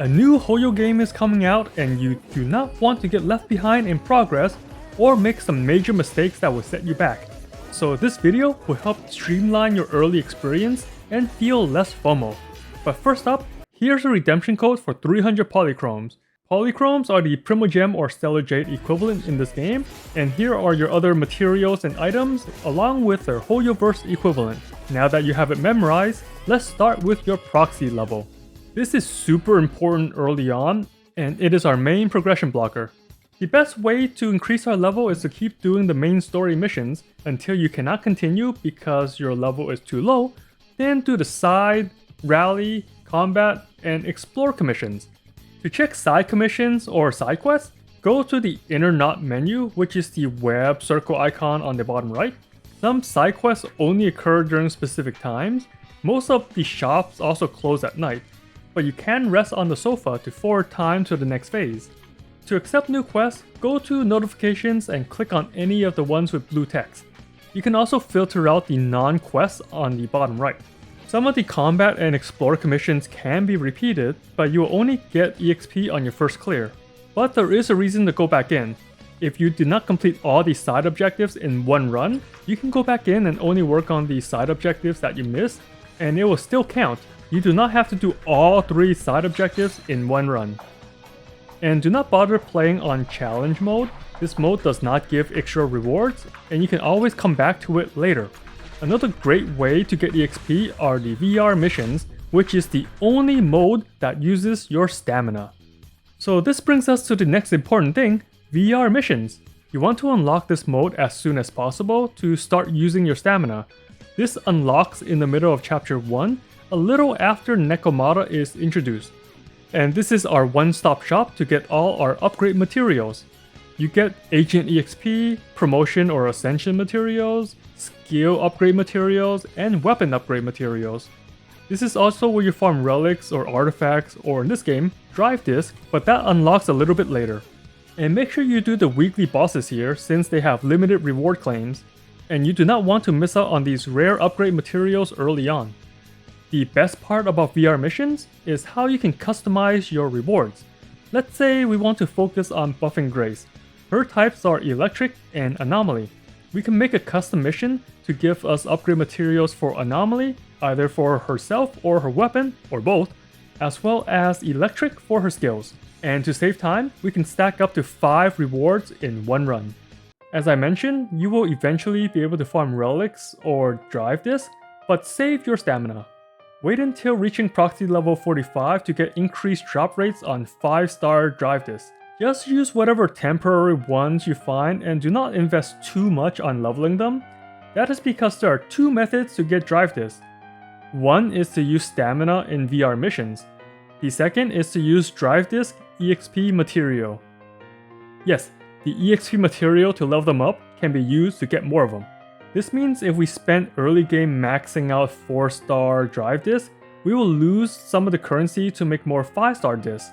A new Hoyo game is coming out and you do not want to get left behind in progress or make some major mistakes that will set you back. So this video will help streamline your early experience and feel less FOMO. But first up, here's a redemption code for 300 polychromes. Polychromes are the Primogem or Stellar Jade equivalent in this game, and here are your other materials and items along with their Hoyoverse equivalent. Now that you have it memorized, let's start with your proxy level. This is super important early on, and it is our main progression blocker. The best way to increase our level is to keep doing the main story missions until you cannot continue because your level is too low, then do the side, rally, combat, and explore commissions. To check side commissions or side quests, go to the inner knot menu, which is the web circle icon on the bottom right. Some side quests only occur during specific times. Most of the shops also close at night, but you can rest on the sofa to forward time to the next phase. To accept new quests, go to notifications and click on any of the ones with blue text. You can also filter out the non-quests on the bottom right. Some of the combat and explore commissions can be repeated, but you will only get EXP on your first clear. But there is a reason to go back in. If you did not complete all the side objectives in one run, you can go back in and only work on the side objectives that you missed, and it will still count. You do not have to do all 3 side objectives in one run. And do not bother playing on challenge mode. This mode does not give extra rewards, and you can always come back to it later. Another great way to get EXP are the VR missions, which is the only mode that uses your stamina. So this brings us to the next important thing, VR missions. You want to unlock this mode as soon as possible to start using your stamina. This unlocks in the middle of chapter 1, a little after Nekomata is introduced. And this is our one-stop shop to get all our upgrade materials. You get Agent EXP, Promotion or Ascension materials, Skill upgrade materials, and Weapon upgrade materials. This is also where you farm relics or artifacts, or in this game, drive disc, but that unlocks a little bit later. And make sure you do the weekly bosses here since they have limited reward claims, and you do not want to miss out on these rare upgrade materials early on. The best part about VR missions is how you can customize your rewards. Let's say we want to focus on buffing Grace. Her types are Electric and Anomaly. We can make a custom mission to give us upgrade materials for Anomaly, either for herself or her weapon, or both, as well as Electric for her skills. And to save time, we can stack up to 5 rewards in one run. As I mentioned, you will eventually be able to farm relics or drive disc, but save your stamina. Wait until reaching Proxy Level 45 to get increased drop rates on 5-star drive discs. Just use whatever temporary ones you find and do not invest too much on leveling them. That is because there are 2 methods to get drive discs. One is to use stamina in VR missions. The second is to use drive disc EXP material. Yes, the EXP material to level them up can be used to get more of them. This means if we spend early game maxing out 4-star drive discs, we will lose some of the currency to make more 5-star discs.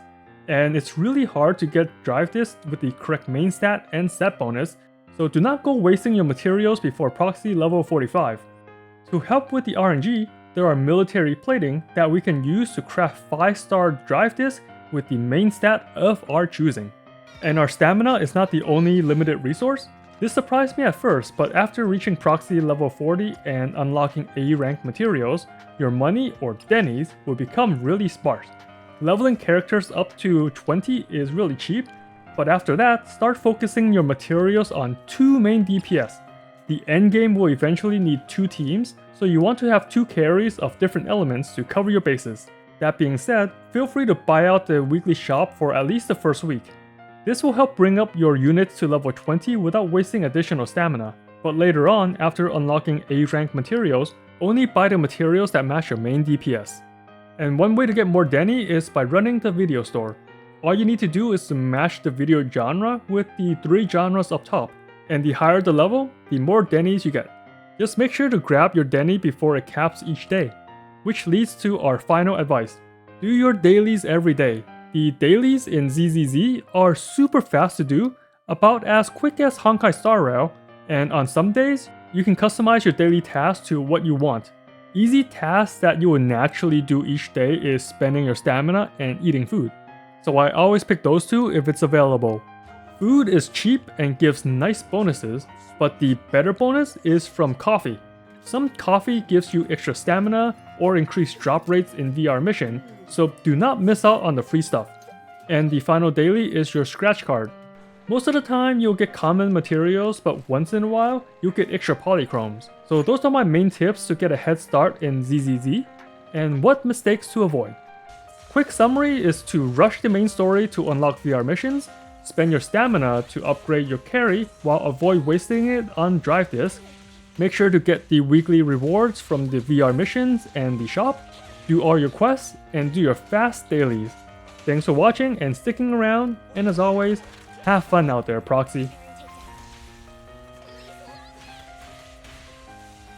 And it's really hard to get drive discs with the correct main stat and set bonus, so do not go wasting your materials before Proxy Level 45. To help with the RNG, there are military plating that we can use to craft 5-star drive discs with the main stat of our choosing. And our stamina is not the only limited resource. This surprised me at first, but after reaching Proxy Level 40 and unlocking A rank materials, your money or Dailies will become really sparse. Leveling characters up to 20 is really cheap, but after that, start focusing your materials on 2 main DPS. The endgame will eventually need 2 teams, so you want to have 2 carries of different elements to cover your bases. That being said, feel free to buy out the weekly shop for at least the first week. This will help bring up your units to level 20 without wasting additional stamina, but later on, after unlocking A rank materials, only buy the materials that match your main DPS. And one way to get more Denny is by running the video store. All you need to do is to match the video genre with the 3 genres up top, and the higher the level, the more Denny's you get. Just make sure to grab your Denny before it caps each day, which leads to our final advice. Do your dailies every day. The dailies in ZZZ are super fast to do, about as quick as Honkai Star Rail, and on some days, you can customize your daily tasks to what you want. Easy tasks that you would naturally do each day is spending your stamina and eating food. So I always pick those two if it's available. Food is cheap and gives nice bonuses, but the better bonus is from coffee. Some coffee gives you extra stamina or increased drop rates in VR mission, so do not miss out on the free stuff. And the final daily is your scratch card. Most of the time you'll get common materials, but once in a while you'll get extra polychromes. So those are my main tips to get a head start in ZZZ, and what mistakes to avoid. Quick summary is to rush the main story to unlock VR missions, spend your stamina to upgrade your carry while avoid wasting it on drive disk, make sure to get the weekly rewards from the VR missions and the shop, do all your quests, and do your fast dailies. Thanks for watching and sticking around, and as always, have fun out there, Proxy.